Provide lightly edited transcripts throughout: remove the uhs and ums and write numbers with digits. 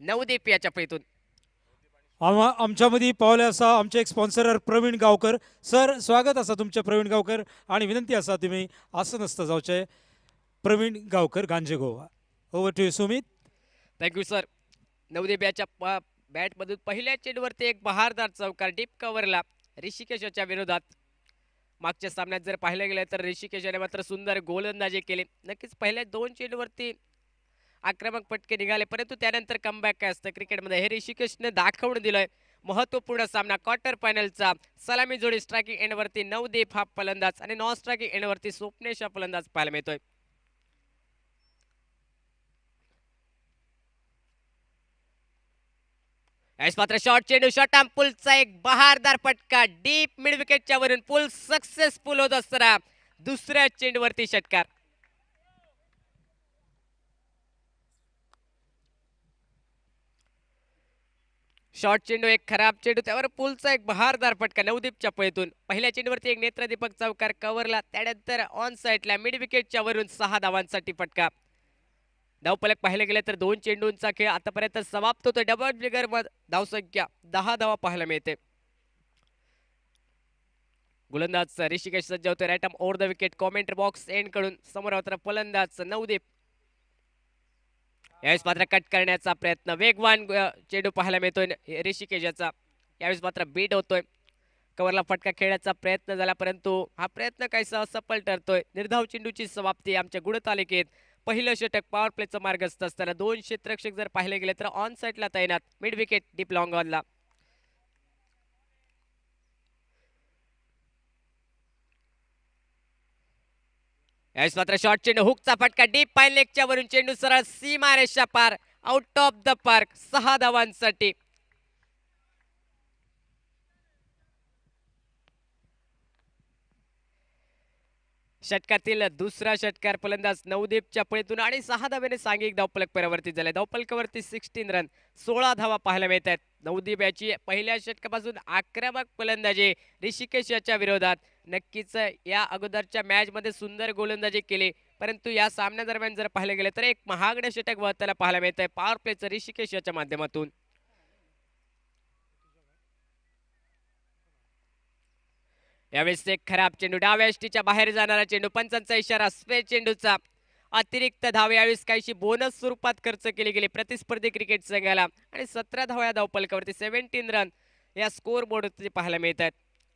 नवदीप या चपळीतून. आमच्यामध्ये पावले असा आमचे एक स्पॉन्सर प्रवीण गावकर सर स्वागत असा तुमचे प्रवीण गावकर आणि विनंती असा तुम्ही असं नसतं जाऊचे प्रवीण गावकर गांजे Goa over to Sumit. Thank you sir. Navdeep याच्या बॅटमधून पहिल्या चेंडूवरती एक बहारदार चौकार डीप कव्हरला ऋषिकेश याच्या विरोधात. मागच्या सामन्यात जर पाहिलं गेलं तर ऋषिकेश याने मात्र सुंदर गोलंदाजी केली. नक्कीच पहिल्या 2 चेंडूवरती आक्रमक फटके निघाले, परंतु त्यानंतर कमबॅक काय असतं क्रिकेटमध्ये हे ऋषिकेशने दाखवून दिलंय. महत्त्वपूर्ण सामना क्वार्टर फायनलचा. सलामी जोडी स्ट्रायकिंग एंडवरती नवदीप हा फलंदाज आणि नॉन स्ट्रायकिंग एंडवरती स्वप्नेश हा फलंदाज पाहायला मिळतोय. यावेळेस मात्र शॉर्ट चेंडू शॉर्ट आर्म पुलचा एक बहारदार फटका डीप मिड विकेटच्या वरून पुल सक्सेसफुल होत असताना दुसऱ्या चेंडूवरती षटकार. शॉर्ट चेंडू एक खराब चेंडू त्यावर पुलचा एक बहारदार फटका नवदीपच्या पळीतून. पहिल्या चेंडूवरती एक नेत्रदीपक चौकार कव्हरला, त्यानंतर ऑन साईडला मिड विकेटच्या वरून 6 धावांसाठी फटका. धावफलक पाहिलं गेलं तर 2 चेंडूंचा खेळ आतापर्यंत समाप्त होतो. डबल फिगर धावसंख्या 10 धावा पाहायला मिळते. गोलंदाज ऋषिकेश सज्ज होतोय right arm over the wicket. Commentary box end कडून समोर होताना फलंदाज नवदीप. यावेळेस मात्र कट करण्याचा प्रयत्न वेगवान चेंडू पाहायला मिळतोय ऋषिकेश याचा. यावेळेस मात्र बीट होतोय. कव्हरला फटका खेळण्याचा प्रयत्न झाला, परंतु हा प्रयत्न काहीसा असफल ठरतोय. निर्धाव चेंडूची समाप्ती आमच्या गुणतालिकेत. पहिलं षटक पॉवर प्लेचा मार्गस्थ असताना 2 क्षेत्ररक्षक जर पाहिले गेले तर ऑन साईडला तैनात मिड विकेट डीप लॉंग ऑनला. यावेळेस मात्र शॉर्ट चेंडू हुकचा फटका डीप पाईन लेगच्या वरून चेंडू सरळ सीमारेषा पार आउट ऑफ द पार्क 6 धावांसाठी. षटकातील दुसरा षटकार फलंदाज नवदीपच्या पळीतून आणि 6 धावेने सांघिक धावफलक परावर्तित झाले. धावफलकावरती 16 रन 16 धावा पाहायला मिळत आहेत. नवदीप याची पहिल्या षटकापासून आक्रमक फलंदाजी ऋषिकेश याच्या विरोधात. नक्कीच या अगोदरच्या मॅचमध्ये सुंदर गोलंदाजी केली, परंतु या सामन्यादरम्यान जर पाहिलं गेलं तर एक महागडं षटक वळताना पाहायला मिळत आहे पॉवर प्लेचं ऋषिकेश याच्या माध्यमातून. यावेळेस एक खराब चेंडू डाव्या यष्टीच्या बाहेर जाणारा चेंडू. पंचांचा इशारा स्वे चेंडूचा. अतिरिक्त धाव यावेळेस काहीशी बोनस स्वरूपात खर्च केली गेली प्रतिस्पर्धी क्रिकेट संघाला आणि 17 धावा या धावफलकावरती 17 रन या स्कोर बोर्डवरती पाहायला मिळत आहेत.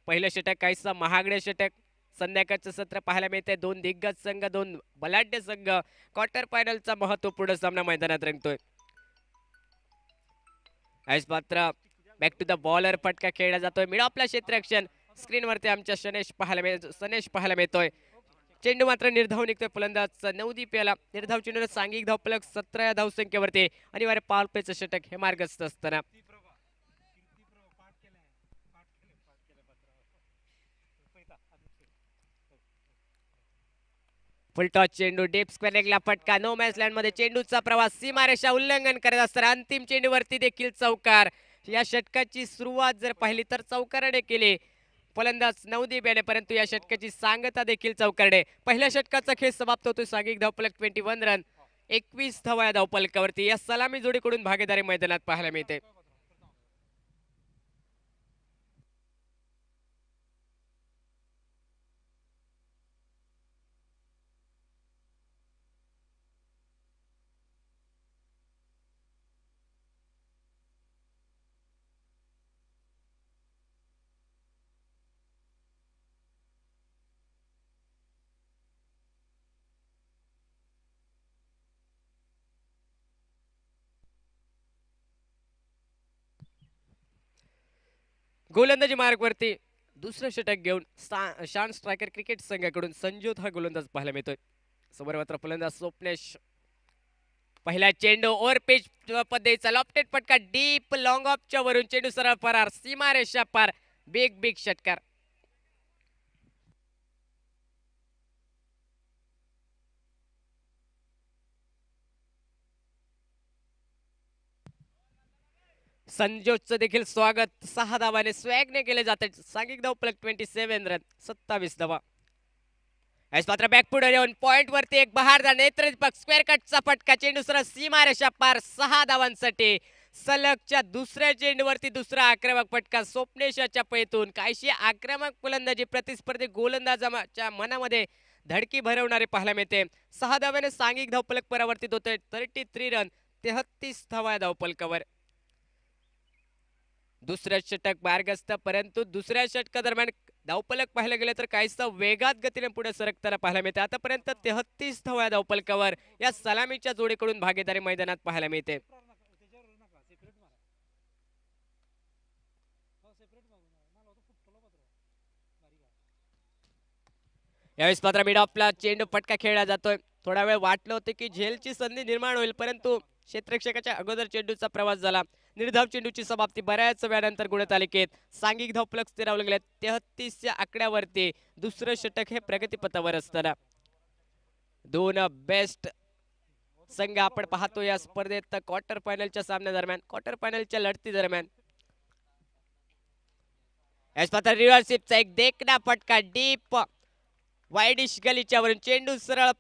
पहिलं षटक काहीसं महागडे षटक. संध्याकाळचं सत्र पाहायला मिळतंय. 2 दिग्गज संघ, 2 बलाढ्य संघ. क्वार्टर फायनलचा महत्वपूर्ण सामना मैदानात रंगतोय. आज मात्र बॅक टू द बॉलर फटका खेळला जातोय. मिड ऑफला क्षेत्ररक्षण स्क्रीनवरती आमच्या सनेश पाहायला मिळतोय. चेंडू मात्र निर्धाव निघतोय फलंदाज नवदीप याला. निर्धाव चेंडूला सांघिक धावफलक 17 या धावसंख्येवरती अनिवार्य पॉवर प्लेचं षटक हे मार्गस्थ असताना. फुलटॉस चेंडू डीप स्क्वेअर लेगला फटका. नो मॅच लँड मध्ये चेंडूचा प्रवास सीमारेषा उल्लंघन करत असताना अंतिम चेंडूवरती देखील चौकार. या षटकाची सुरुवात जर पाहिली तर चौकाराने केली फलंदाज नवदीप याने, परंतु या षटकाची सांगता देखील चौकारडे. पहिल्या षटकाचा खेळ समाप्त होतो. सांघिक धावफलक 21 रन 21 धावा या धावफलकावरती. या सलामी जोडीकडून भागीदारी मैदानात पाहायला मिळते. गोलंदाजी मार्गवरती दुसरं षटक घेऊन शान स्ट्रायकर क्रिकेट संघाकडून संजोत हा गोलंदाज पाहायला मिळतोय. समोर मात्र फलंदाज स्वप्नेश. पहिला चेंडू ओव्हर पिच पद्धतीचा लॉफ्टेड फटका डीप लॉंग ऑफच्या वरून चेंडू सरळ फरार सीमारेषा पार. बिग बिग षटकार. संजोगचं देखील स्वागत 6 धावाने स्वॅगने केले जाते. सांघिक धावफलक 27 रन 27 धावा. यावेळेस मात्र बॅकफुट येऊन पॉइंट वरती एक बहारदार नेत्रदीपक स्क्वेअर कटचा फटका, चेंडू सरळ सीमारेषा पार 6 धावांसाठी. सलगच्या दुसऱ्या चेंडूवरती दुसरा आक्रमक फटका स्वप्नेशाच्या पैतून. काहीशी आक्रमक फलंदाजी प्रतिस्पर्धी गोलंदाजाच्या मनामध्ये धडकी भरवणारी पाहायला मिळते. 6 धाव्याने सांघिक धावफलक परावर्तित होतोय. 33 रन 33 धावा धावफलकावर. दुसऱ्या षटक मार्गस्थ, परंतु दुसऱ्या षटकादरम्यान धावफलक पाहायला गेलं तर काहीसा वेगात गतीने पुढे सरकताना पाहायला मिळते. आतापर्यंत 33 धावा धावफलकावर या सलामीच्या जोडीकडून भागीदारी मैदानात पाहायला मिळते. यावेळेस मात्र मिड ऑफला चेंडू फटका खेळला जातोय. थोडा वेळ वाटलं होतं की झेलची संधी निर्माण होईल, परंतु क्षेत्ररक्षकाच्या अगोदर चेंडूचा प्रवास झाला. निर्धाव चेंडूची समाप्ती बऱ्याच वेळानंतर गुणतालिकेत सांघिक धावफलक स्थिरावले गेले. 33 आकड्यावरती दुसरं षटक हे प्रगतीपथावर असताना दोन बेस्ट संघ आपण पाहतो या स्पर्धेत क्वार्टर फायनलच्या सामन्यादरम्यान, क्वार्टर फायनलच्या लढती दरम्यान. रिव्हर्सिपचा एक देखणा फटका डीप वाईडिश गलीच्या वरून चेंडू सरळ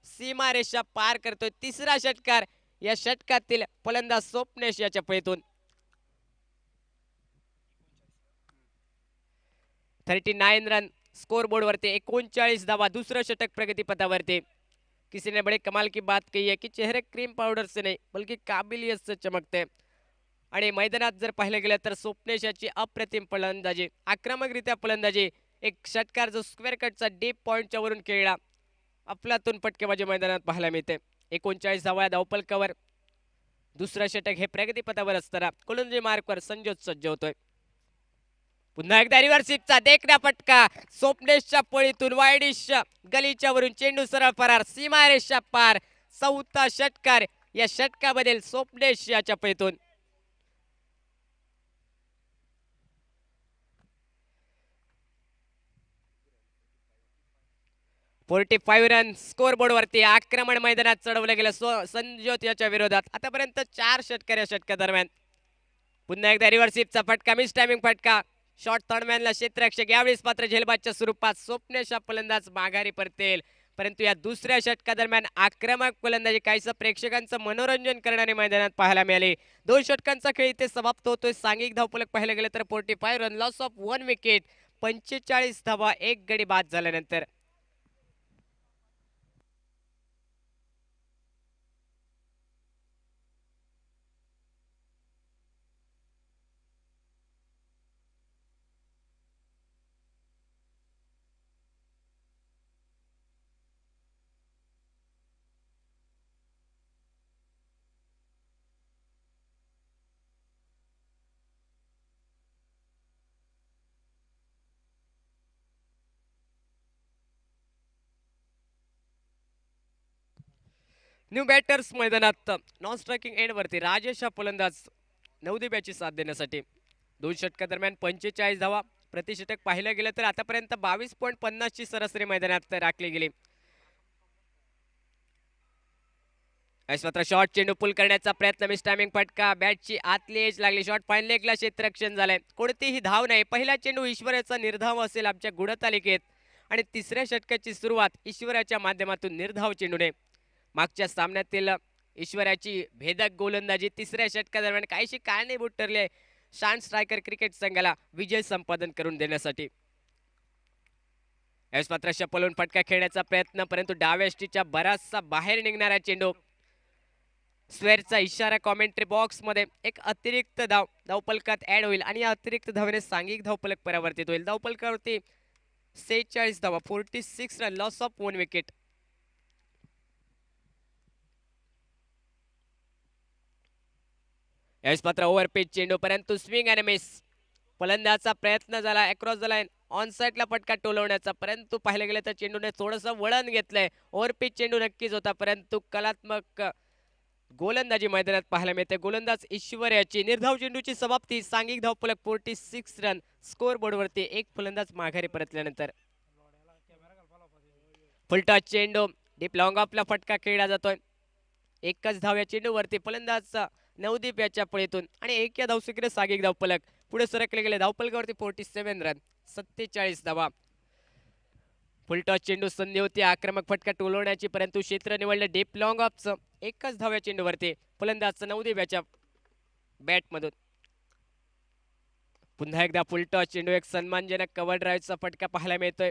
सीमारेषा पार करतोय. तिसरा षटकार या षटकातील फलंदाज स्वप्नेश याच्या पैतून. 39 रन स्कोर बोर्ड वरती, 39 धावा. दुसरं षटक प्रगतीपथावरती. किसी ने बड़े कमाल की बात कही है कि चेहरे क्रीम पाउडर से नहीं बल्कि काबिलियत से चमकते. आणि मैदानात जर पाहिलं गेलं तर स्वप्नेश याची अप्रतिम फलंदाजी, आक्रमकरित्या फलंदाजी. एक षटकार जो स्क्वेअर कटचा डीप पॉइंटच्या वरून खेळला, अफलातून फटकेबाजी मैदानात पाहायला मिळते. 39 धावा धावफलकावर. दुसरं षटक हे प्रगतीपथावर असताना गोलंदाजी मार्कवर संजोत सज्ज होतोय. पुन्हा एकदा रिव्हर्सिपचा देखणा फटका स्वप्नेशच्या पळीतून वाईडिश गलीच्या वरून चेंडू सरळ फरार, सीमारेषा पार. चौथा षटकार या षटकामधील स्वप्नेश याच्या पैतून. 45 रन स्कोर बोर्ड वरती. आक्रमण मैदानात चढवलं गेलं संजोत याच्या विरोधात. आतापर्यंत 4 षटकार या षटकादरम्यान. पुन्हा एकदा रिव्हर्सिपचा फटका, मिस टायमिंग फटका. शॉर्ट थर्डमॅनला क्षेत्ररक्षक. यावेळेस मात्र झेलबादच्या स्वरूपात स्वप्नेश फलंदाज माघारी परतेल, परंतु या दुसऱ्या षटकादरम्यान आक्रमक फलंदाजी काहीसं प्रेक्षकांचं मनोरंजन करणारी मैदानात पाहायला मिळाली. 2 षटकांचा खेळ इथे समाप्त होतोय. सांघिक धावफलक पाहायला गेलं तर 45 रन, लॉस ऑफ 1 विकेट, 45 धावा, 1 गडी बाद झाल्यानंतर. न्यू बॅटर्स मैदानात नॉन स्ट्रायकिंग एंड वरती राजेश हा फलंदाज नवदीप्याची साथ देण्यासाठी. 2 षटकादरम्यान 45 धावा. प्रतिषटक पाहिलं गेलं तर आतापर्यंत 22.50 ची सरासरी मैदानात राखली गेली. मात्र शॉर्ट चेंडू पुल करण्याचा प्रयत्न, मिस टायमिंग फटका. बॅटची आतली एज लागली. शॉर्ट फाईन लेगला क्षेत्ररक्षण झालंय. कोणतीही धाव नाही. पहिला चेंडू ईश्वराचा निर्धाव असेल आमच्या गुणतालिकेत, आणि तिसऱ्या षटकाची सुरुवात ईश्वराच्या माध्यमातून निर्धाव चेंडूने. मागच्या सामन्यातील ईश्वराची भेदक गोलंदाजी तिसऱ्या षटकादरम्यान काहीशी कारणीभूत ठरली आहे शान स्ट्रायकर क्रिकेट संघाला विजय संपादन करून देण्यासाठी. यावेळेस मात्र शपलून फटका खेळण्याचा प्रयत्न, परंतु डाव्या यष्टीच्या बराचसा बाहेर निघणारा चेंडू. स्वेअरचा इशारा कॉमेंट्री बॉक्स मध्ये. एक अतिरिक्त धाव धावफलकात ऍड होईल आणि या अतिरिक्त धावेने सांघिक धावफलक परावर्तित होईल. धावफलकावरती 46 धावा, 46 रन, लॉस ऑफ 1 विकेट. यावेळेस मात्र ओव्हरपिच चेंडू, परंतु स्विंग आणि मिस. फलंदाजाचा प्रयत्न झाला अक्रॉस द लाईन ऑन साइडला फटका टोलवण्याचा, परंतु पाहिलं गेलं तर चेंडूने थोडंसं वळण घेतलंय. ओव्हरपिच चेंडू नक्कीच होता, परंतु कलात्मक गोलंदाजी मैदानात पाहायला मिळते. गोलंदाज ईश्वर याची निर्धाव चेंडूची समाप्ती. सांघिक धावफलक 46 रन स्कोर बोर्डवरती. एक फलंदाज माघारी परतल्यानंतर. फुलटॉस चेंडू डीप लॉंग ऑफला फटका खेळला जातोय. एकच धाव या चेंडूवरती. फलंदाज नवदीप याच्या पळीतून आणि एक या धावसुकीने सांघिक धावफलक पुढे सरकले गेले. धावफलकावरती 47 रन, 47 धावा. फुलटॉस चेंडू संधी होती आक्रमक फटका टोलवण्याची, परंतु क्षेत्र निवडलं डीप लॉंग ऑफचं. एकच धाव्या चेंडूवरती फलंदाज नवदीप्याच्या बॅटमधून. पुन्हा एकदा फुलटॉस चेंडू, एक सन्मानजनक कव्हर ड्राईव्हचा फटका पाहायला मिळतोय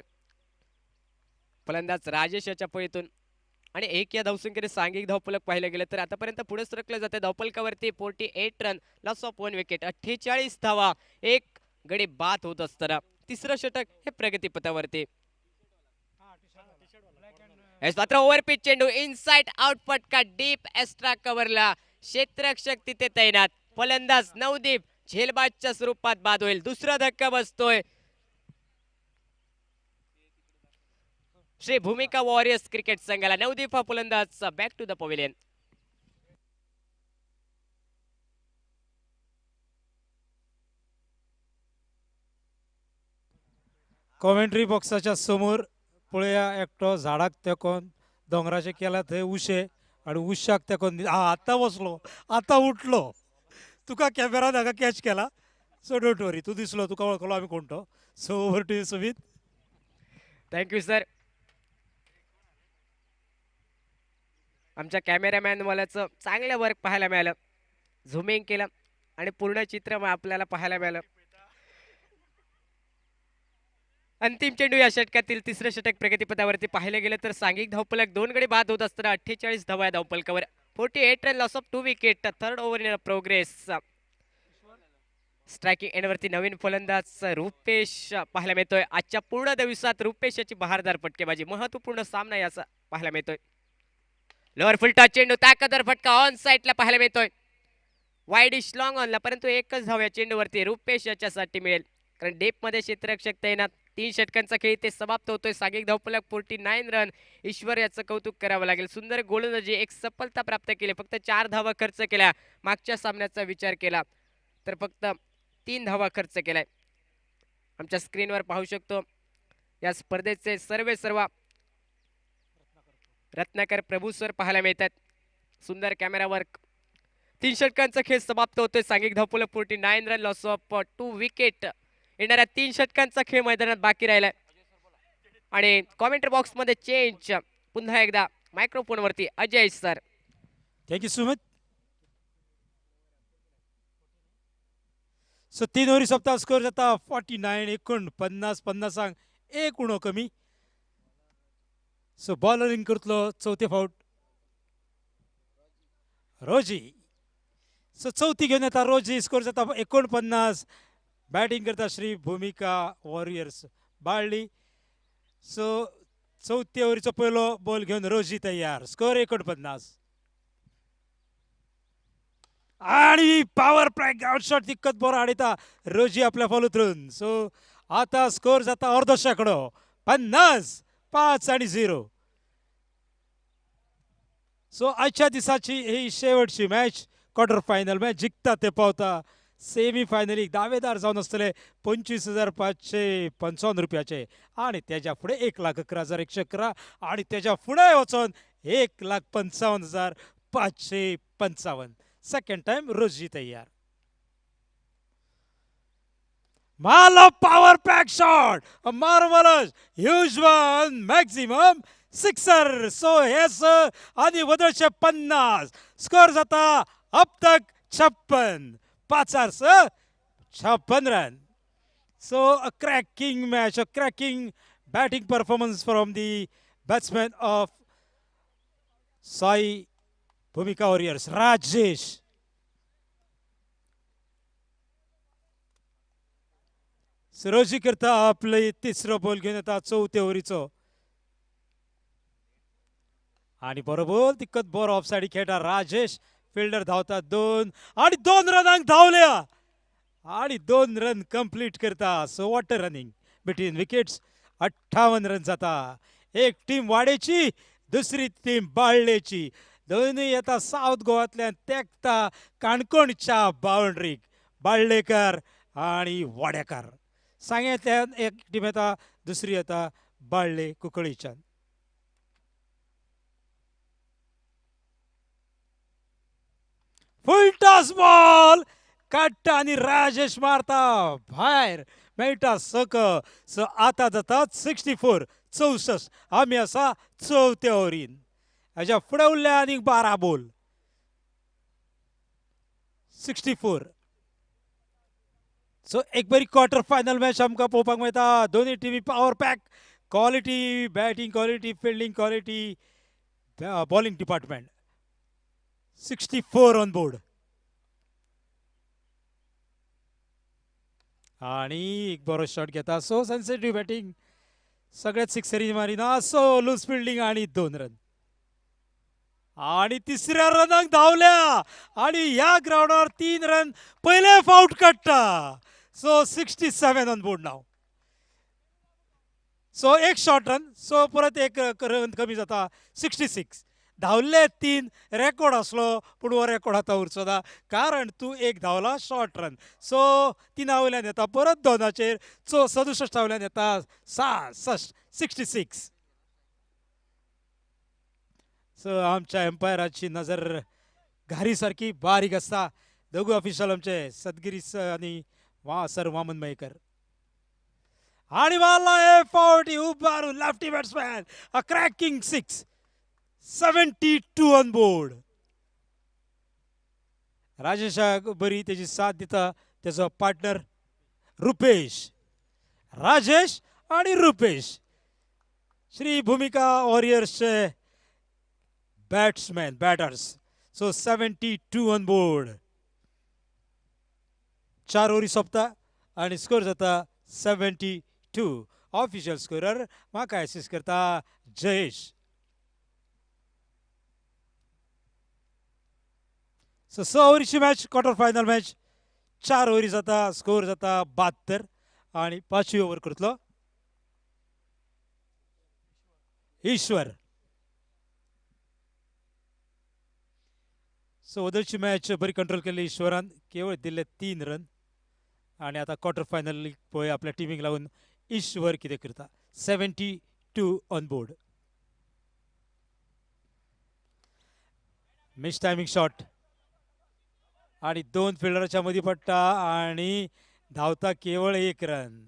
फलंदाज राजेश याच्या पळीतून. आणि एक या धावसंख्येने सांघिक धावफलक पाहिलं गेलं तर आतापर्यंत पुढे सरकलं जाते धावफलकावरती 48 रन, लॉस ऑफ 1 विकेट, 48 धावा, एक गडी बाद होत असताना तिसरं षटक हे प्रगतीपथावरती. मात्र ओव्हरपिच चेंडू, इनसाइड आउट फटका डीप एक्स्ट्रा कव्हरला, क्षेत्ररक्षक तिथे तैनात, फलंदाज नवदीप झेलबाजच्या स्वरूपात बाद होईल. दुसरा धक्का बसतोय श्री भूमिका वॉरियर्स क्रिकेट संघाला. नवदीप हा फलंदाज back to the pavilion. Commentary बॉक्साच्या समोर पळया एकटो झाडाक तेकोन दोंगराचे केला थंय उशे आणि उशाक तेकोन आता बसलो, आता उठलो. तुका कॅमेरा हाका कॅच केला, सो डोंट वरी, तू दिसलो, तुका वळखलो आम्ही कोण तो. So over to you Sumit. Thank you sir. आमच्या कॅमेरामॅन वाल्याचं चांगलं वर्क पाहायला मिळालं, झुमिंग केलं आणि पूर्ण चित्र आपल्याला पाहायला मिळालं. अंतिम चेंडू या षटकातील तिसरं षटक प्रगतीपथावरती पाहिलं गेलं तर सांघिक धावफलक 2 गडी बाद होत असताना 48 धावा या धावफलकावर, 48 run, loss of 2 wicket, third over in progress. Striking एंडवरती नवीन फलंदाज रुपेश पाहायला मिळतोय. आजच्या पूर्ण दिवसात रुपेश याची बहारदार फटकेबाजी, महत्वपूर्ण सामना याचा पाहायला मिळतोय. लोअर फुलटा चेंडू, ताकदवर फटका ऑन साईडला पाहायला मिळतोय, वाईडिश लॉंग ऑनला, परंतु एकच धाव या चेंडूवरती रुपेश याच्यासाठी मिळेल, कारण डेप मध्ये क्षेत्ररक्षक तैनात. 3 षटकांचा खेळ ते समाप्त होतोय. सांघिक धावफलक 49 रन. ईश्वर याचं कौतुक करावं लागेल, सुंदर गोलंदाजी, एक सफलता प्राप्त केली. फक्त 4 धावा खर्च केल्या. मागच्या सामन्याचा विचार केला तर फक्त 3 धावा खर्च केलाय. आमच्या स्क्रीनवर पाहू शकतो या स्पर्धेचे सर्व रत्नाकर प्रभू सर पाहायला मिळतात. सुंदर कॅमेरा वर्क. 3 षटकांचा खेळ समाप्त होतोय. सांघिक धावफलक 49 रन, लॉस ऑफ 2 विकेट. येणाऱ्या 3 षटकांचा खेळ मैदानात बाकी राहिलाय. आणि कॉमेंट्री बॉक्स मध्ये चेंज पुन्हा एकदा मायक्रोफोन वरती Ajay sir. Thank you Sumit. So 3 ovary सोंपता स्कोर जाता 49, 49, 50 एक उणो कमी. सो बॉलरिंग करतलो चौथे फावट रोजी. सो चौथी घेऊन येता रोजी, स्कोर जाता 49. बॅटिंग करता श्री भूमिका वॉरियर्स बाळ्ळी. सो चौथ्या ओव्हरीचो पहिलो बॉल घेऊन रोजी तयार, स्कोर 49. आणि पॉवर प्लॅक आउटशॉट तितकत बरो आडयता रोजी आपल्या फॉलोथ्रून. सो आता स्कोर जाता अर्दो शेकडो, 50, 5-0. सो आजच्या दिसाची ही शेवटची मॅच, क्वार्टर फायनल मॅच. जिखता ते पावता सेमी फायनलीक दावेदार जावन आसतले 25,555 रुपयाचे, आणि त्याच्या फुडें 1,11,111, आणि त्याच्या फुडें वचोन 1,55,555. सेकंड टाइम रोजी तयार. मारलो power pack shot, marvellous, huge one, maximum sixer. So हेस आनी वदळचे 50. स्कोर जाता अब तक 56, 56 run. So a cracking match, a cracking batting performance from the batsman of Sai Bhumika Warriors, Rajesh. रोजी करता आपले तिसरो बॉल घेऊन येता चौथ्या ओव्हरीचो, आणि बरोबर तिकत बरो ऑफ साइड खेळटा राजेश. फिल्डर धावता 2, आणि 2 रनांक धावल्या, आणि 2 रन कंप्लीट करता. So what running between wickets. 58 run जाता. एक टीम वाडेची, दुसरी टीम बाळ्ळेची. दोन्ही येता साऊथ गोवातल्यान तेकता काणकोणच्या बाउंड्रीक. बाळ्ळेकर आणि वाडेकार सांगेतल्यान एक टीम येता, दुसरी येता बाळ्ळे कुंकळीच्यान. फुल टॉस बॉल काडटा आणि राजेश मारता भायर, मेळटा सक. सो आता जातात 64, 64. आम्ही असा 4थ्या ओव्हरीन हाच्या फुडें उरल्या आनीक 12 बॉल. 64. सो एक बरी क्वार्टर फायनल मॅच आमकां पळोवपाक मेळटा. दोनूय टिमी power pack, quality batting, quality fielding, quality bowling department. 64 on board. आणि एक बरो शॉट घेता. सो सेन्सिटिव्ह बॅटिंग, सगळ्यात सिक्सरी मारिना. सो लूज फिल्डिंग आणि 2 रन. आणि तिसऱ्या रनाक धावल्या आणि ह्या ग्राउंडार 3 रन पहिले फावट काडटा. So 67 on board now. So एक शॉर्ट रन. सो परत एक रन कमी जाता. 66. धावले 3 रेकॉर्ड असलो पूण हो रेकॉर्ड आतां उरचो ना, कारण तूं एक धावला शॉर्ट रन. सो 3 वयल्यान येता परत 2चेर. सो 67 वयल्यान येता 66. सो आमच्या एम्पायराची नजर घारी सारखी बारीक आसता. दोगूय ऑफिशियल आमचे सदगिरी आनी सर वामन मयेकर. आणि मारला हे फावटी उबारून lefty batsman. A cracking 6. 72 on board. राजेशाक बरी तेजी साथ दिता तेजो पार्टनर रुपेश. राजेश आणि रुपेश श्री भूमिका वॉरियर्सचे batsman batters. So 72 on board. 4 ओव्हरी सोंपता आणि स्कोर जाता 72. ऑफिशियल स्कोरर म्हाका असिस्ट करता जयेश. सो 6 ओव्हरीची मॅच, क्वार्टर फायनल मॅच. 4 ओव्हरी जाता, स्कोर जाता 72. आणि 5वी ओव्हर करतलो ईश्वर. सो वदलची मॅच बरी कंट्रोल केली ईश्वरान. केवळ दिल्ले 3 रन. आणि आता क्वार्टर फायनल पळय आपल्या टिमीक लागून ईश्वर कितें करता. 72 on board. Miss timing shot आणि 2 फिल्डराच्या मदीं पडटा आणि धावता केवळ 1 रन.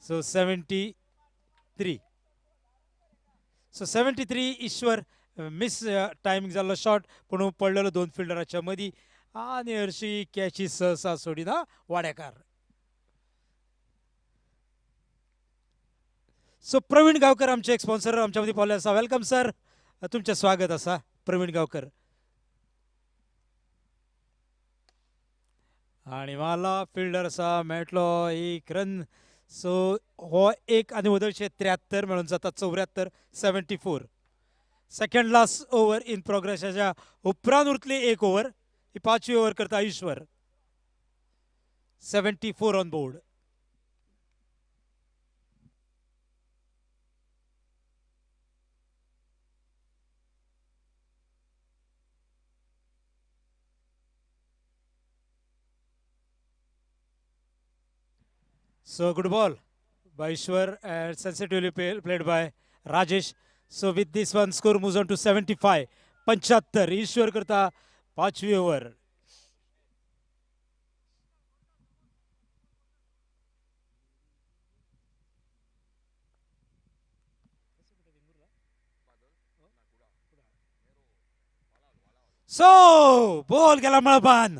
सो 73. सो 73 ईश्वर मिस टायमिंग जाल्लो शॉट पूण पडलेलो 2 फिल्डराच्या मदीं आणि हरशी कॅची सहसा सोडिना वाडेकार. सो प्रवीण गांवकर आमचे एक स्पॉन्सर आमच्या मदीं पावले आसा. वेलकम सर, तुमचें स्वागत आसा प्रवीण गांवकर. आणि मारला फिल्डर आसा, मेळटलो 1 रन. सो हो एक आनी वदळचे 73 मेळून जाता 74. 74. Second last over in progress. हेच्या उपरांत उरतली 1 ओव्हर. ही 5वी ओव्हर करता ईश्वर. 74 on board. So good ball by Ishwar and sensitively played by Rajesh. So with this one score moves on to 75. 75. Ishwar करता 5वी ओव्हर. सो बॉल गेला मळबान.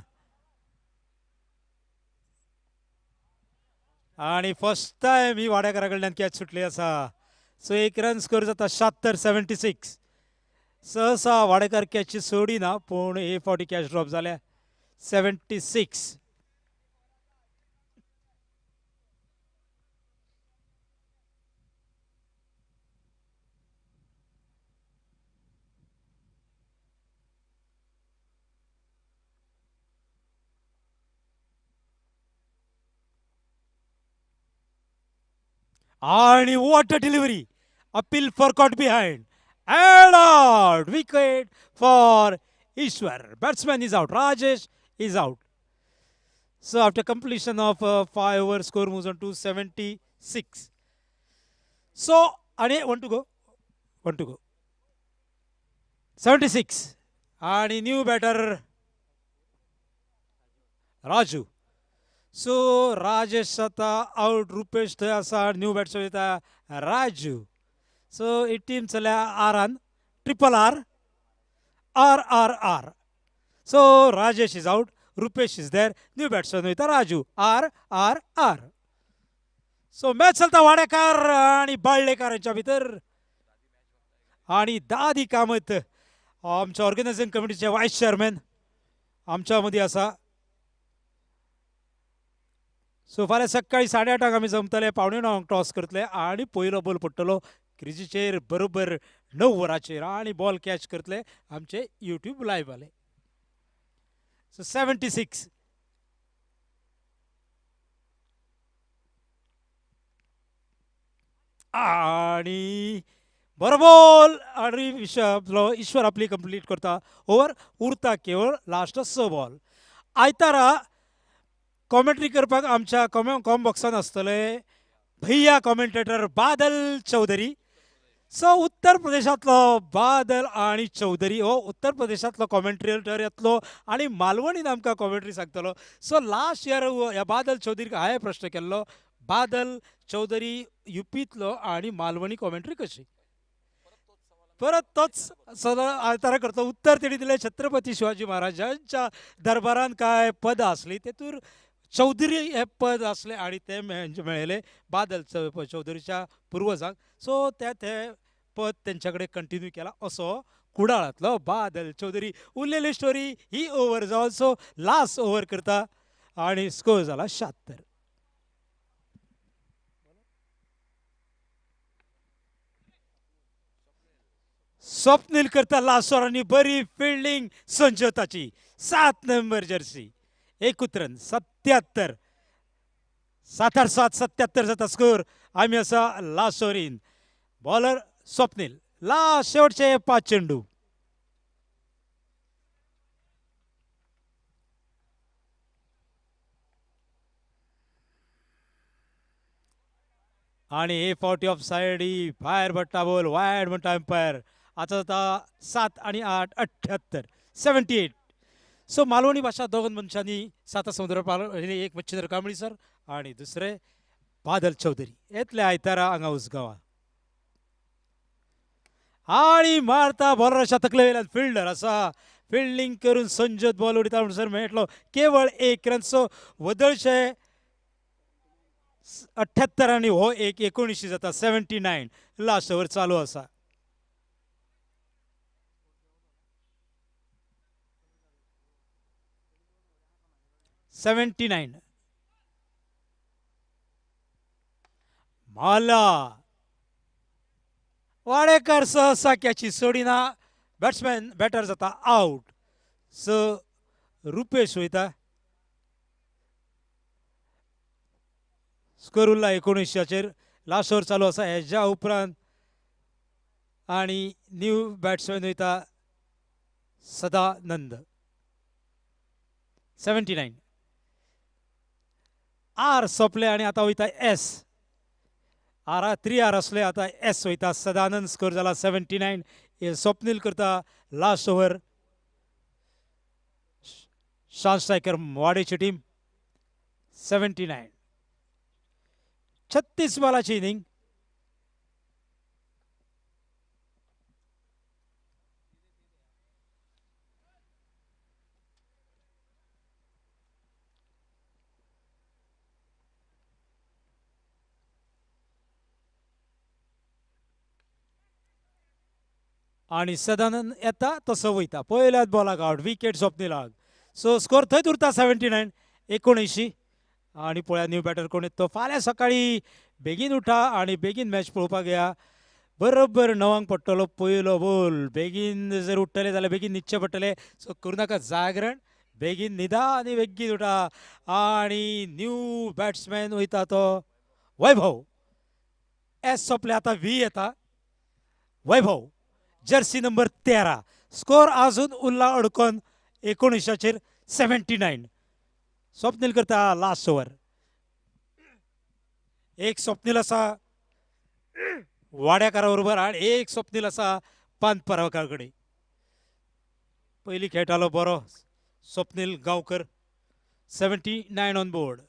आणि first time ही वाडेकारा कडल्यान catch सुटली आसा. सो 1 रन स्कोर जाता 76. 76. सहसा Wadekar catch सोडिना पूण हे फावटी कॅच ड्रॉप जाल्या. 76. आणि what a delivery. Appeal for caught behind. And out. Wicket for Ishwar. Batsman is out. Rajesh is out. So after completion of 5 overs, score moves on to 76. So, आणि 1 to go. 1 to go. 76. आणि new batter Raju. So Rajesh आता out. Rupesh थंय आसा. New batsman येता Raju. So ही team चल्या Aran triple R. So Rajesh is out, Rupesh is there, new batsman with Raju R. So match चलता वाडेकर आणि बाळलेकर यांच्या भितर आणि दादी कामत आमच्या ऑर्गनायझिंग कमिटीचे व्हाईस चेअरमॅन आमच्या मध्ये असा. सो फाल्यां सकाळी 8:30 आमी जमतले, 8:45 टॉस करतले आणि पयलो बॉल पडटलो क्रिजीचेर बरोबर 9 वरांचेर आणि बॉल कॅच करतले आमचे यूट्यूब लाईव्ह वाले. सो 76 आणि बरो बॉल आणि ईश्वर आपली कंप्लीट करता. ओव्हर उरता केवळ लास्ट 6 बॉल. आयतारा कॉमेंट्री करपाक आमच्या कॉम बॉक्सान आसतले भैया कॉमेंटेटर बादल चौधरी. सो उत्तर प्रदेशातलो बादल आणि चौधरी हो उत्तर प्रदेशातलो कॉमेंट्रेटर येतलो आणि मालवणीन आमकां कॉमेंट्री सांगतलो. सो लास्ट इयर ह्या बादल चौधरीक हांवें प्रश्न केल्लो, बादल चौधरी युपीतलो आणि मालवणी कॉमेंट्री कशी. परत तोच आयतारा करतो उत्तर तेणी दिले छत्रपती शिवाजी महाराजांच्या दरबारान काय पद आसली तेतूर चौधरी हे पद असले आणि ते मेळिल्ले बादल चौधरीच्या पुर्वजांक. सो ते पद तेंच्याकडे कंटिन्यू केला असो कुडाळांतलो बादल चौधरी. उरलेली स्टोरी ही ओव्हर जावन सो लास्ट ओव्हर करता आणि स्कोर जाला 76. स्वप्नील करता लास्ट ओव्हर आणि बरी फिल्डिंग संजोताची 7 नंबर जर्सी. एकूच रन 77. 7-8-7-77 जाता स्कोर. आम्ही असा last ovarian bowler Swapnil last शेवटचे 5 चेंडू. आणि हे फावटी ऑफ साइड ही भायर पडटा बॉल वायड म्हणटा एम्पायर. आता जाता 7 आणि 8 78 78. सो मालवणी भाषा दोन मनशांनी 7 समुद्र पार एक मच्छिंद्र कांबळी सर आणि दुसरे बादल चौधरी येतले आयतारा हांगा उसगांवा. आणि मारता बॉलर तकले वयल्यान फिल्डर आसा. फिल्डिंग करून संजत बॉल उडयता म्हणसर मेळटलो केवळ 1 रन. सो वदळशे 78 आणि हो एक 19 जाता 79. लास्ट ओव्हर चालू आसा. माला वाडेकर सहसा कॅची सोडिना. बॅट्समॅन बॅटर जाता आउट. सो रुपेश वयता. स्कोर उरला 19 लास्ट ओव्हर चालू आसा. हेच्या उपरांत आणि न्यू बॅट्समॅन वयता सदानंद. 79 आर सोंपले आणि आता वयता एस. 3 आर असले आता एस वयता. सदानंद स्कोर जाला 79. स्वप्नील करता लास्ट ओव्हर. शान स्ट्रायकर वाडेची टीम 79. 36 बॉलाची इनिंग. आणि सदानंद येता तसो वयता पयल्याच बॉलाक आउट. विकेट स्वप्नीलाक. सो स्कोर थंयच उरता 79 19. आणि पळया न्यू बॅटर कोण येतो. फाल्यां सकाळी बेगीन उठा आणि बेगीन मॅच पळोवपाक या. बरोबर 9 पडटलो पयलो बॉल. बेगीन जर उठतले जाल्यार बेगीन न्हिदचे पडटले. सो करूं नाका जागरण. बेगीन न्हिदा आनी बेगीन उठा. आणि न्यू बॅट्समॅन वयता तो वैभव. एस सोंपले आता व्ही येता. वैभव जर्सी नंबर 13. स्कोर अजून उरला अडकोन 19 79. स्वप्नील करता लास्ट ओव्हर. एक स्वप्नील असा वाड्याकारा बरोबर आणि एक स्वप्नील असा पानपरावकाराकडे. पयली खेळटालो बरो Swapnil Gaonkar 79 on board.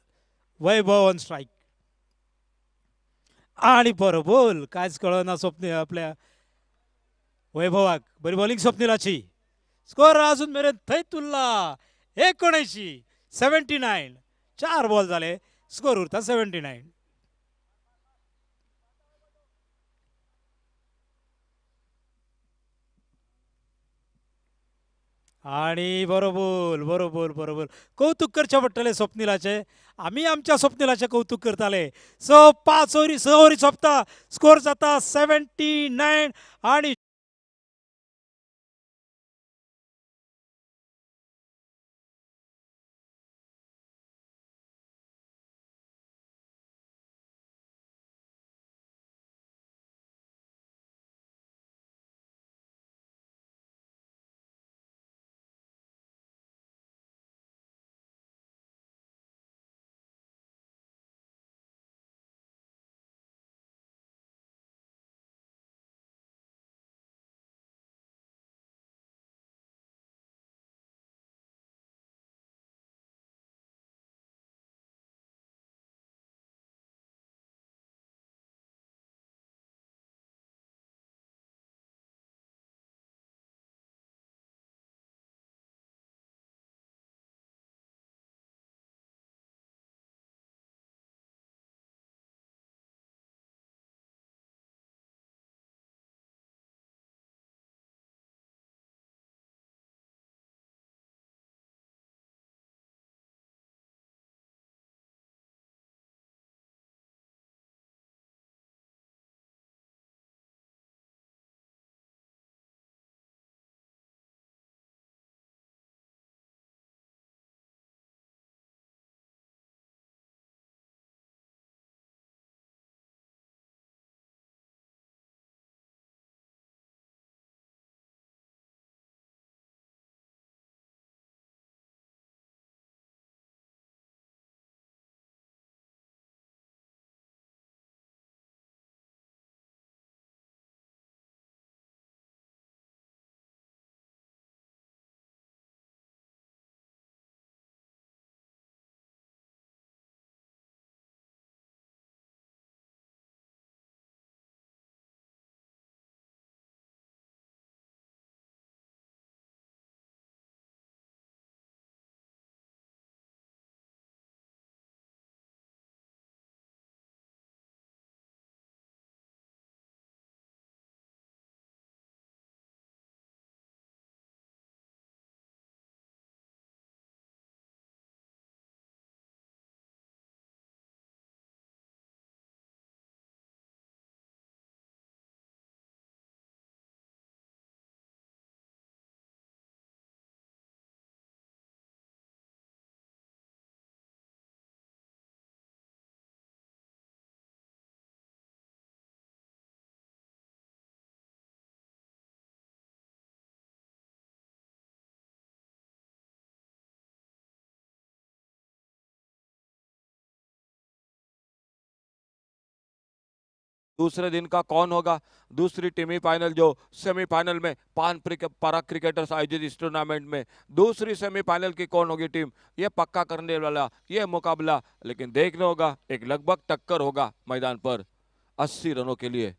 Vaibhav on strike. आणि बरोबर कायच कळना स्वप्नील आपल्या वैभवाक बरी बॉलिंग स्वप्निलाची स्कोर अजून मेरेन थंयच उरला 79 4 बॉल झाले स्कोर उरता 79. आणि बरोबर बरोबर बरोबर कौतुक करचे पडटले स्वप्निलाचे आम्ही आमच्या स्वप्निलाचे कौतुक करताले. सो 5 ओव्हरी 6 ओव्हरी सोंपता स्कोर जाता 79 आणि दूसरे दिन का कौन होगा दूसरी टीमी फाइनल जो सेमीफाइनल में पारा क्रिकेटर्स आयोजित इस टूर्नामेंट में दूसरी सेमीफाइनल की कौन होगी टीम ये पक्का करने वाला ये मुकाबला लेकिन देखना होगा एक लगभग टक्कर होगा मैदान पर 80 रनों के लिए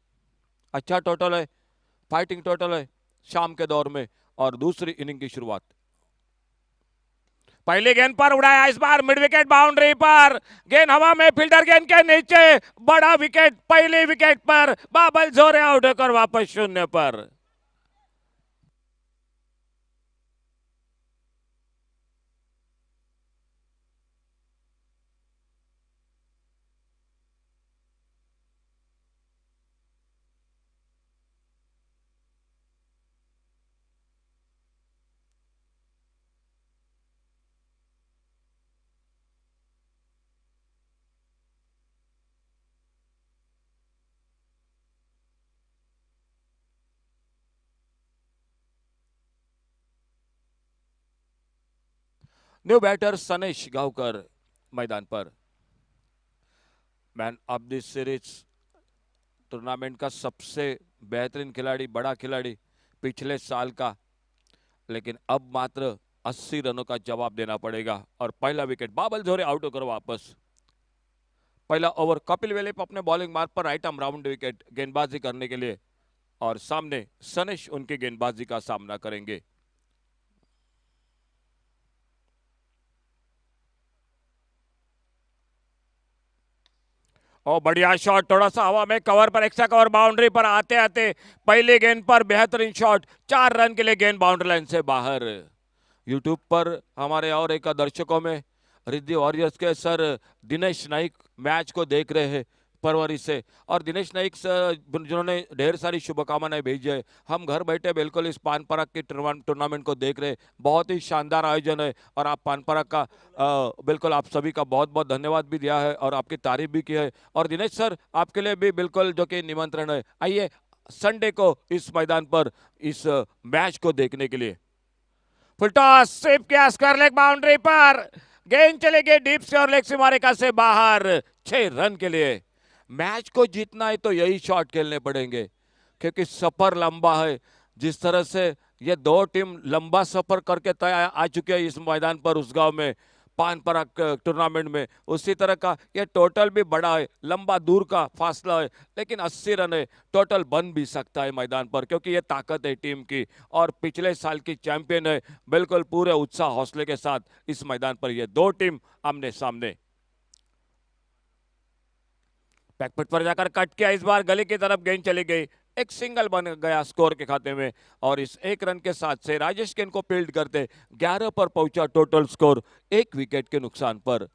अच्छा टोटल है फाइटिंग टोटल है शाम के दौर में और दूसरी इनिंग की शुरुआत पहली गेंद पर उड़ाया इस बार मिड विकेट बाउंड्री पर गेंद हवा में फील्डर गेंद के नीचे बड़ा विकेट पहली विकेट पर बाबल जोरे आउट होकर वापस शून्य पर न्यू बैटर सनेश गांवकर मैदान पर man of this series tournament का सबसे बेहतरीन खिलाड़ी बड़ा खिलाड़ी पिछले साल का लेकिन अब मात्र 80 रनों का जवाब देना पड़ेगा और पहला विकेट बाबल जोरे आउट होकर वापस पहला ओवर कपिल वेलेप अपने बॉलिंग मार्ग पर राइट आर्म राउंड विकेट गेंदबाजी करने के लिए और सामने सनेश उनकी गेंदबाजी का सामना करेंगे। और बढ़िया शॉट, थोड़ा सा हवा में कवर पर, एक्स्ट्रा कवर बाउंड्री पर आते आते पहली गेंद पर बेहतरीन शॉट, 4 रन के लिए गेंद बाउंड्री लाइन से बाहर। यूट्यूब पर हमारे और एक दर्शकों में रिद्धि वॉरियर्स के सर दिनेश नाइक मैच को देख रहे हैं परवरी से, और दिनेश नाइक सर जिन्होंने ढेर सारी शुभकामनाएं भेजी है। हम घर बैठे बिल्कुल इस पान पराग की टूर्नामेंट को देख रहे हैं, बहुत ही शानदार आयोजन है और आप पान पराग का बिल्कुल आप सभी का बहुत बहुत धन्यवाद भी दिया है और आपकी तारीफ भी की है। और दिनेश सर आपके लिए भी बिल्कुल जो कि निमंत्रण है, आइए संडे को इस मैदान पर इस मैच को देखने के लिए। फुल टॉस, स्वीप किया, स्क्वायर लेग बाउंड्री पर, गेंद चले गए डीप से और लेग सीमारेखा से बाहर, 6 रन के लिए। मैच को जीतना है तो यही शॉट खेलने पड़ेंगे क्योंकि सफर लंबा है। जिस तरह से ये दो टीम लंबा सफर करके तय आ चुके हैं इस मैदान पर, उस गांव में पान पराग टूर्नामेंट में, उसी तरह का ये टोटल भी बड़ा है, लंबा दूर का फासला है, लेकिन 80 रन है, टोटल बन भी सकता है मैदान पर क्योंकि ये ताकत है टीम की और पिछले साल की चैंपियन है। बिल्कुल पूरे उत्साह हौसले के साथ इस मैदान पर ये दो टीम आमने सामने। बैकफुट पर जाकर कट किया, इस बार गली की तरफ गेंद चली गई, एक सिंगल बन गया स्कोर के खाते में और इस 1 रन के साथ से राजेश गेंद को फील्ड करते 11 पर पहुंचा टोटल स्कोर, 1 विकेट के नुकसान पर।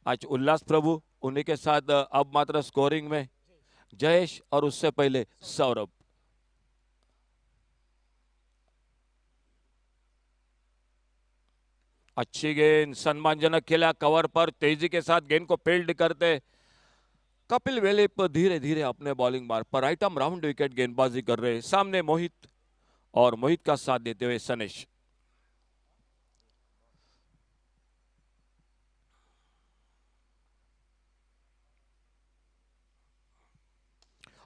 आज उल्लास प्रभु उन्हीं के साथ अब मात्र स्कोरिंग में जयेश और उससे पहले सौरभ। अच्छी गेंद, सम्मानजनक खेला, कवर पर तेजी के साथ गेंद को फील्ड करते कपिल वेलेप धीरे धीरे अपने बॉलिंग मार्ग पर राइट आर्म राउंड विकेट गेंदबाजी कर रहे हैं। सामने मोहित और मोहित का साथ देते हुए सनेश।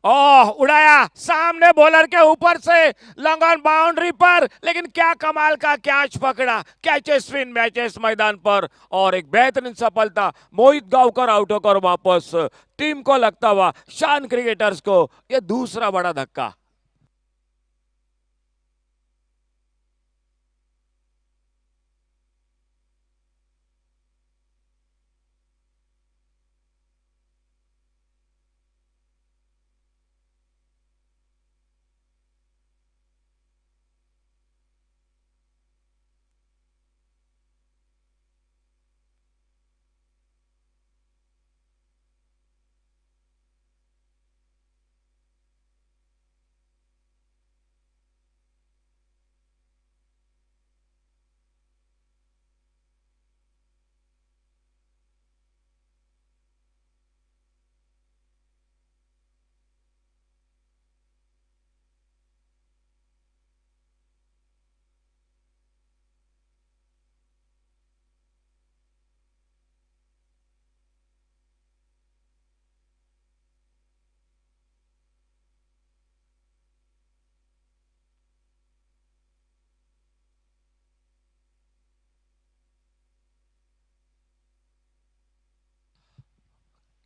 ओह, उड़ाया सामने बॉलर के ऊपर से, लॉन्ग ऑन बाउंड्री पर, लेकिन क्या कमाल का कैच पकड़ा, कैचेस विन मैचेस मैदान पर और एक बेहतरीन सफलता। मोहित गांवकर आउट होकर वापस, टीम को लगता हुआ, शान क्रिकेटर्स को यह दूसरा बड़ा धक्का।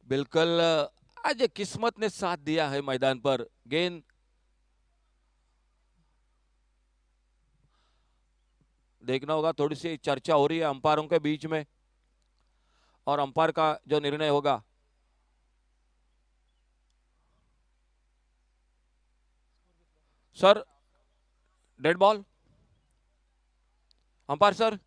बिल्कुल आज किस्मत ने साथ दिया है मैदान पर। गेंद देखना होगा, थोड़ी सी चर्चा हो रही है अंपायरों के बीच में और अंपायर का जो निर्णय होगा। Sir dead ball, umpire sir.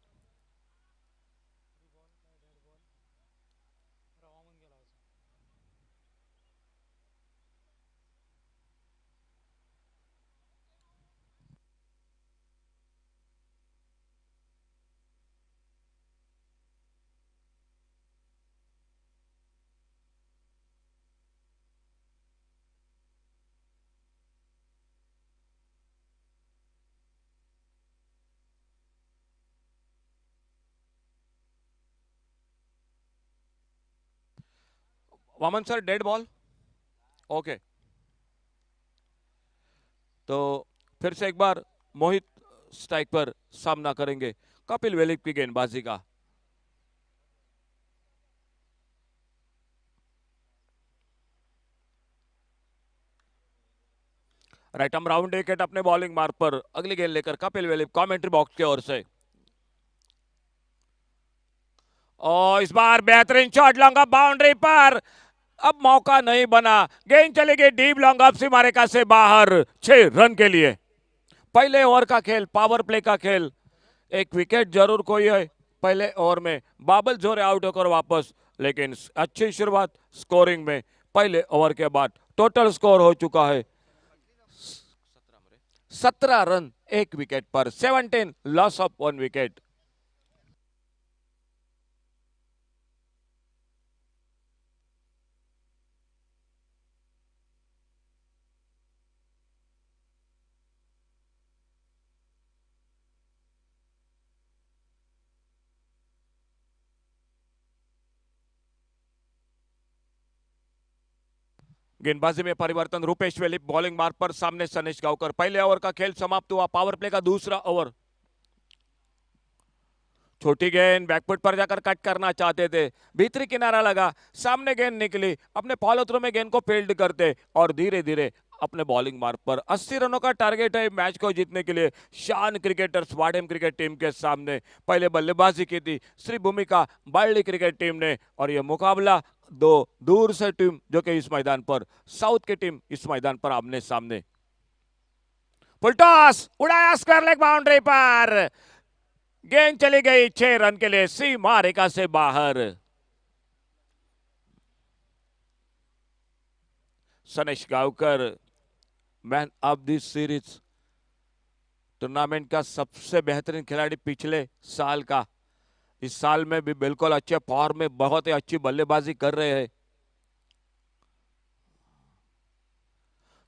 Vaman sir dead ball, okay. तो फिर से एक बार मोहित स्ट्राइक पर सामना करेंगे कपिल वेलिप की गेंदबाजी का। राइट हम राउंड विकेट अपने बॉलिंग मार्क पर अगली गेंद लेकर कपिल देव कमेंट्री बॉक्स की ओर से। और इस बार बेहतरीन शॉट लॉन्ग अप बाउंड्री पर, अब मौका नहीं बना, गेंद चली गई डीप लॉन्ग अप सीमा रेखा से बाहर 6 रन के लिए। पहले ओवर का खेल, पावर प्ले का खेल, एक विकेट जरूर कोई है पहले ओवर में, बाबल जोरे आउट होकर वापस, लेकिन अच्छी शुरुआत स्कोरिंग में पहले ओवर के बाद। टोटल स्कोर हो चुका है 17 रन एक wicket per, 17 loss of 1 wicket. गेंदबाजी में परिवर्तन, रूपेश वेलिप बॉलिंग मार्क पर, सामने सनेश गांवकर। पहले ओवर का खेल समाप्त हुआ, पावर प्ले का दूसरा ओवर। छोटी गेंद बैकफुट पर जाकर कट करना चाहते थे, भीतरी किनारा लगा, सामने गेंद निकली, अपने फॉलो थ्रू में गेंद को फील्ड करते और धीरे धीरे अपने बॉलिंग मार्क पर। 80 रनों का टारगेट है मैच को जीतने के लिए शान क्रिकेटर्स वाडेम क्रिकेट टीम के सामने। पहले बल्लेबाजी की थी श्री भूमिका बाल्डी क्रिकेट टीम ने, और यह मुकाबला दो दूर से टीम जो कि इस मैदान पर, साउथ की टीम इस मैदान पर आमने सामने। फुल टॉस उड़ाया, स्क्वायर लेग बाउंड्री पर, गेंद चली गई 6 रन के लिए सीमा रेखा से बाहर। सनेश Gaonkar man of this series, tournament का सबसे बेहतरीन खिलाड़ी पिछले साल का, इस साल में भी बिल्कुल अच्छे फॉर्म में, बहुत ही अच्छी बल्लेबाजी कर रहे हैं।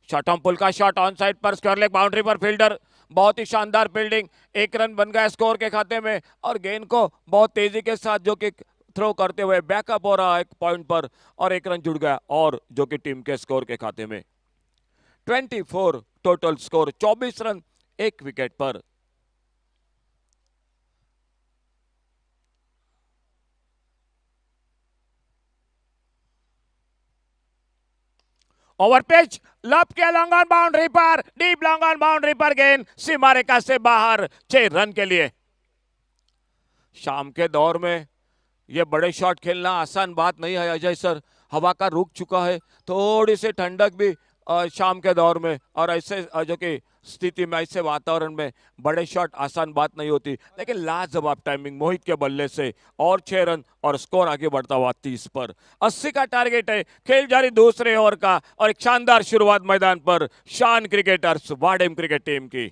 शॉट ऑन पुल का shot on side per, square leg boundary पर, फील्डर बहुत ही शानदार फील्डिंग, 1 रन बन गया स्कोर के खाते में, और गेंद को बहुत तेजी के साथ जो कि थ्रो करते हुए बैकअप हो रहा है एक पॉइंट पर, और 1 रन जुड़ गया, और जो कि टीम के स्कोर के खाते में 24 टोटल स्कोर, 24 रन 1 विकेट पर। ओवर पिच लप के लॉन्ग ऑन बाउंड्री पर, डीप लॉन्ग ऑन बाउंड्री पर, गेंद सीमा रेखा से बाहर 6 रन के लिए। शाम के दौर में ये बड़े शॉट खेलना आसान बात नहीं है अजय सर, हवा का रुक चुका है, थोड़ी सी ठंडक भी शाम के दौर में, और ऐसे जो कि स्थिति में, ऐसे वातावरण में बड़े शॉट आसान बात नहीं होती, लेकिन लाजवाब टाइमिंग मोहित के बल्ले से, और 6 रन और स्कोर आगे बढ़ता हुआ 30 पर। 80 का टारगेट है, खेल जारी दूसरे ओवर का, और एक शानदार शुरुआत मैदान पर शान क्रिकेटर्स वाडेम क्रिकेट टीम की।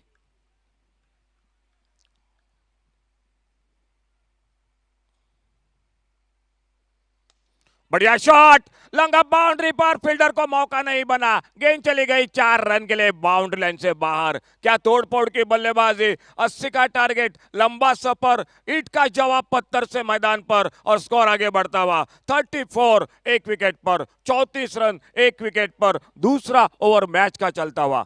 बढ़िया शॉट लॉन्ग अप बाउंड्री पर, फील्डर को मौका नहीं बना, गेंद चली गई 4 रन के लिए बाउंड्री लाइन से बाहर। क्या तोड़फोड़ की बल्लेबाजी, 80 का टारगेट, लंबा सफर, ईट का जवाब पत्थर से मैदान पर, और स्कोर आगे बढ़ता हुआ 34 1 विकेट पर, 34 रन 1 विकेट पर, दूसरा ओवर मैच का चलता हुआ।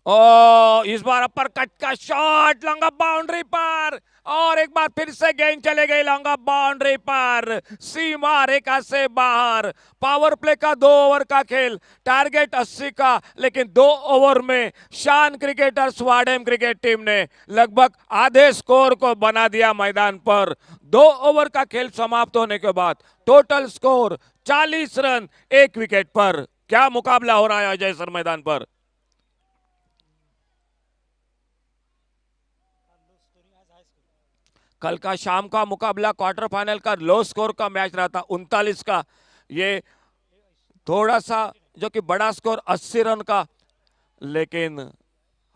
ओ इस बार अपर कट का शॉट लॉन्ग अप बाउंड्री पर, और एक बार फिर से गेंद चले गई लॉन्ग अप बाउंड्री पर, सीमा रेखा से बाहर। पावर प्ले का 2 ओवर का खेल, टारगेट 80 का, लेकिन 2 ओवर में शान क्रिकेटर्स वाडेम क्रिकेट टीम ने लगभग आधे स्कोर को बना दिया मैदान पर। 2 ओवर का खेल समाप्त होने के बाद टोटल स्कोर 40 रन 1 विकेट पर। क्या मुकाबला हो रहा है अजय सर मैदान पर? कल का शाम का मुकाबला क्वार्टर फाइनल का लो स्कोर का मैच रहा था 39 का, ये थोड़ा सा जो कि बड़ा स्कोर 80 रन का, लेकिन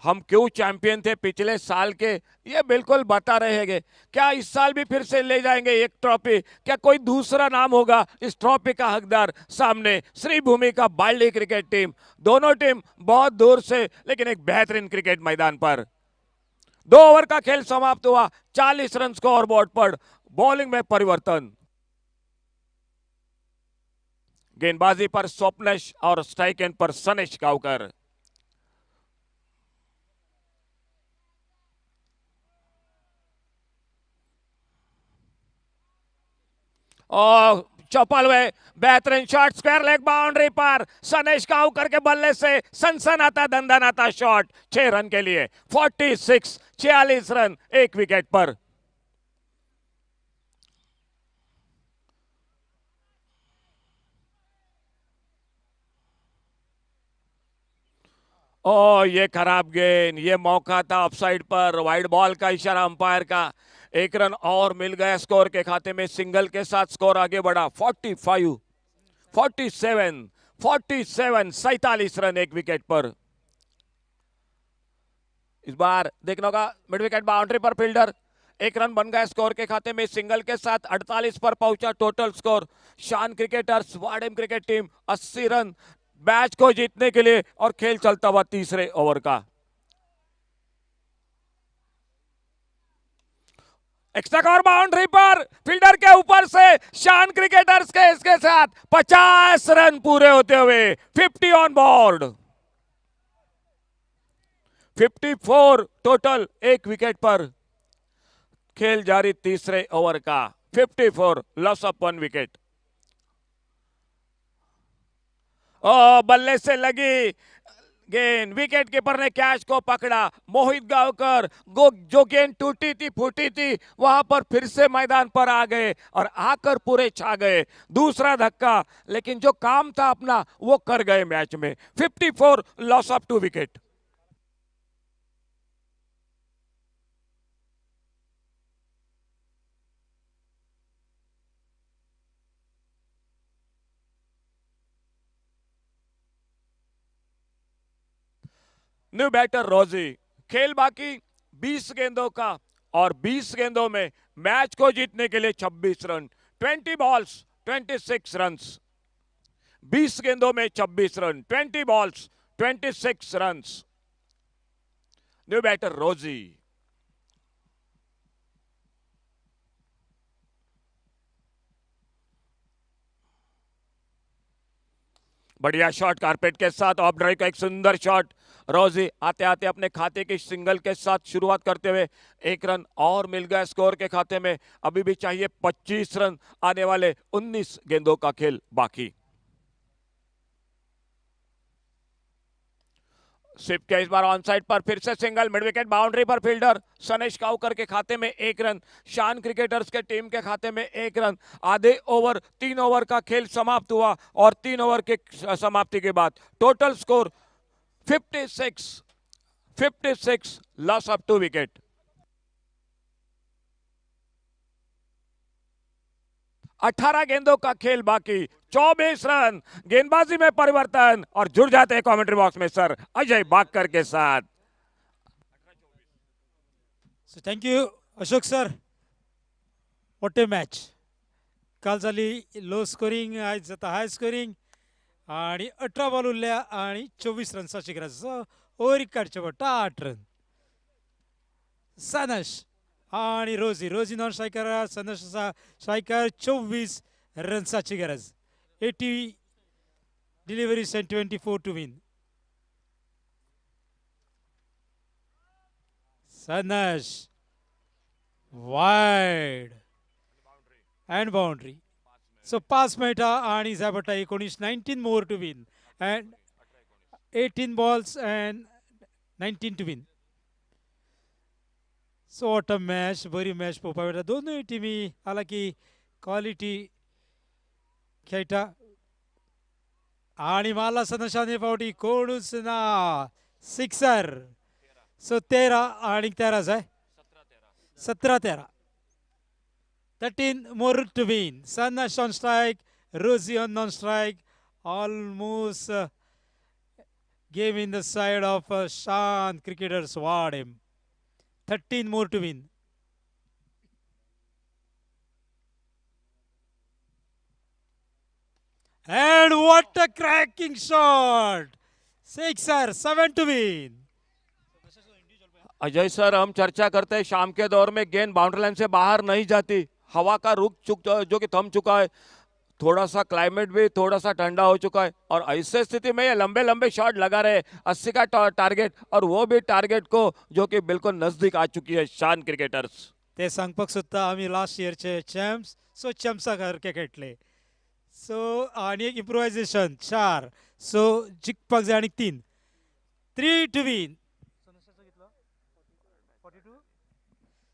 हम क्यों चैंपियन थे पिछले साल के, ये बिल्कुल बता रहेंगे। क्या इस साल भी फिर से ले जाएंगे एक ट्रॉफी? क्या कोई दूसरा नाम होगा इस ट्रॉफी का हकदार? सामने श्री भूमि का बाल्डी क्रिकेट टीम, दोनों टीम बहुत दूर से, लेकिन एक बेहतरीन क्रिकेट मैदान पर। 2 ओवर का खेल समाप्त हुआ, 40 रन स्कोर बोर्ड पर। बॉलिंग में परिवर्तन, गेंदबाजी पर स्वप्नेश और स्ट्राइक एंड पर सनेश गांवकर। और चौपल हुए बेहतरीन शॉट स्क्वायर लेग बाउंड्री पर सनेश काऊ करके बल्ले से सनसनाता दंदनाता शॉट 6 रन के लिए 46 रन 1 विकेट पर। ओ ये खराब गेंद, ये मौका था ऑफसाइड पर, वाइड बॉल का इशारा अंपायर का। 1 रन और मिल गया स्कोर के खाते में, सिंगल के साथ स्कोर आगे बढ़ा 47 47 रन 1 विकेट पर। इस बार देखना होगा मिड विकेट बाउंड्री पर फील्डर, 1 रन बन गया स्कोर के खाते में, सिंगल के साथ 48 पर पहुंचा total score. Shaan cricketers Wadem cricket team 80 run match को जीतने के लिए, और खेल चलता हुआ तीसरे ओवर का। एक्स्ट्रा कवर बाउंड्री पर फील्डर के ऊपर से शान क्रिकेटर्स के इसके साथ 50 रन पूरे होते हुए 50 ऑन बोर्ड, 54 टोटल 1 विकेट पर। खेल जारी तीसरे ओवर का, 54 लॉस ऑफ 1 विकेट। बल्ले से लगी गेंद, विकेट कीपर ने कैच को पकड़ा, मोहित गांवकर जो गेंद टूटी थी फूटी थी वहां पर फिर से मैदान पर आ गए और आकर पूरे छा गए। दूसरा धक्का, लेकिन जो काम था अपना वो कर गए मैच में। 54 loss of 2 wicket. New batter Rosie, खेल बाकी 20 गेंदों का और 20 गेंदों में मैच को जीतने के लिए 26 रन, 20 बॉल्स 26 रन्स। 20 गेंदों में 26 run, 20 balls 26 runs. New batter Rosie. बढ़िया शॉट कारपेट के साथ, ऑफ ड्राइव का एक सुंदर शॉट। रोजी आते आते अपने खाते की सिंगल के साथ शुरुआत करते हुए 1 रन और मिल गया स्कोर के खाते में। अभी भी चाहिए 25 रन, आने वाले 19 गेंदों का खेल बाकी। स्विप के इस बार ऑन साइड पर फिर से सिंगल, मिड विकेट बाउंड्री पर फील्डर सनेश काउकर के खाते में 1 रन, शान क्रिकेटर्स के टीम के खाते में 1 रन। आधे ओवर 3 ओवर का खेल समाप्त हुआ और 3 ओवर के समाप्ति के बाद total score 56 loss of 2 wicket. 18 गेंदों का खेल बाकी, 24 रन। गेंदबाजी में परिवर्तन और जुड़ जाते हैं कमेंट्री बॉक्स में सर अजय बागकर के साथ। So thank you Ashok sir. What A match. काल झाली लो स्कोरिंग, आज जाता हाय स्कोरिंग आणि 18 बॉल उरल्या आणि 24 रन्साची गरज. ओव्हर काढचे पडटा 8 रन. सनश आणि Roji non striker, Sanesh striker 24 रन्साची गरज. 80 deliveries and 24 to win. Sanesh wide and boundary. So pass मेटा आणि झापटा 19 more to win and 18 balls and 19 to win. So what a match, बरी मॅच पळोवपाक मेळटा. दोनूय टिमी हालाकी क्वालिटी खेळटा आणि मारला सनशाने फावटी कोणूच ना. सिक्सर. सो 13 आणि 13 जाय 17-13. 13 more to win. Sanash on strike, Rosie on non-strike. Almost game in the side of Shan cricketers Wadham. 13 more to win. And what a cracking shot! Sixer, 7 to win. Ajay sir, हम चर्चा करते हैं शाम के दौर में गेंद boundary line से बाहर नहीं जाती, हवा का रुख जो कि थम चुका है, थोड़ा सा क्लाइमेट भी थोड़ा सा ठंडा हो चुका है और ऐसे स्थिति में ये लंबे लंबे शॉट लगा रहे 80 का टारगेट, और वो भी टारगेट को जो कि बिल्कुल नजदीक आ चुकी है शान क्रिकेटर्स. ते सांगपाक सोदता आमी लास्ट इयरचे चॅम्प्स सो चॅम्प्सा सारके खेळटले सो आणि एक इम्प्रोवायझेशन 4 सो जिखपाक जाय आनीक 3 3 टू विन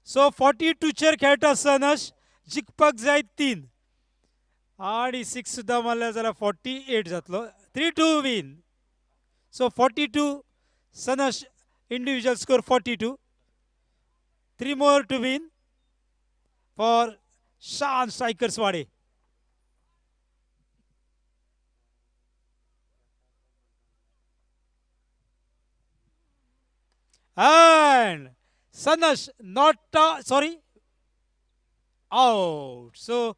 सो 42 चेर खेळटा सनश जिखपाक जाय 3 आणि 6 सुद्दां मारल्यार जाल्यार 48 जातलो 3 to win so 42 Sanesh individual score 42 3 more to win for Shan Strikers Wade. And Sanash not sorry out. So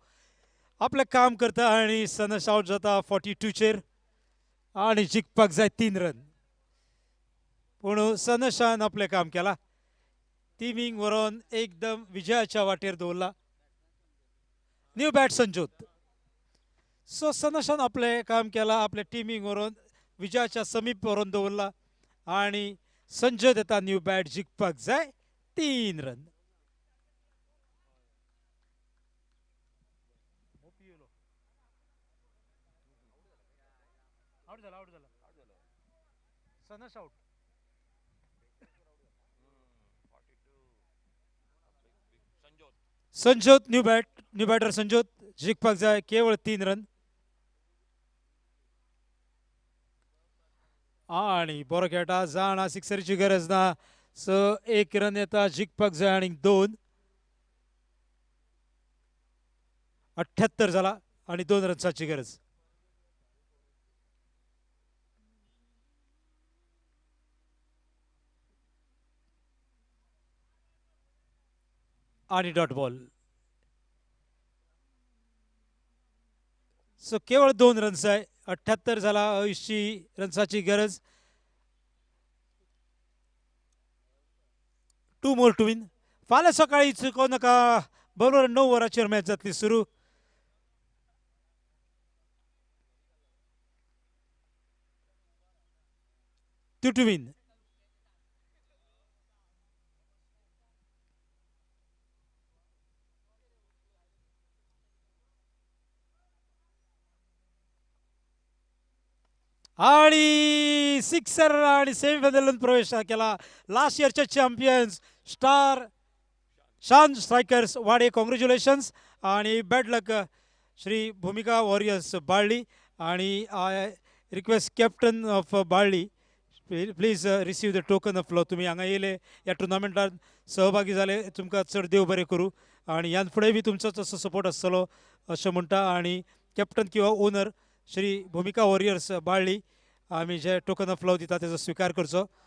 आपलं काम करता आणि सनश आउट जाता 42 चेर आणि जिखपाक जाय 3 रन पूण सनशान आपलें काम केला टीमिंग व्हरोन एकदम विजयाच्या वाटेर दवरला न्यू बॅट संजोत सो सनशान आपलें काम केला आपल्या टिमींग व्हरोन विजयाच्या समीप व्हरोन दवरला आणि संजय येता न्यू बॅट जिखपाक जाय 3 run Sanesh out Sanjot new batter Sanjot जिखपाक जाय केवळ 3 रन आणि बरो खेळटा जाणा सिक्सरीची गरज ना सो 1 रन येता जिखपाक जाय आनीक 2 78 जाला आणि 2 रन्साची गरज आणि डॉट बॉल सो केवळ 2 रन्स आहे 78 झाला 80 रन्साची गरज 2 more टू विन फाल्यां सकाळी चुको नाका बरोबर 9 वरांचेर मॅच जातली सुरू टू विन आणि सिक्सर आणि सेमीफायनल प्रवेश केला लास्ट इयरचे चॅम्पियन्स स्टार शान स्ट्रायकर्स वाडे कॉंग्रॅच्युलेशन्स आणि बॅड लक श्री भूमिका वॉरियर्स बाळ्ळी आणि I request captain of Balli please receive the token of law तुम्ही हांगा येयले ह्या टुर्नामेंटात सहभागी जाले तुमकां चड देव बरें करूं आणि ह्यान फुडें बी तुमचो तसो सपोर्ट आसतलो अशें म्हणटा आणि कॅप्टन किंवा ओनर श्री भूमिका वॉरियर्स बाळ्ळी आमी जे टोकन ऑफ लव दिता तेजो स्वीकार करचो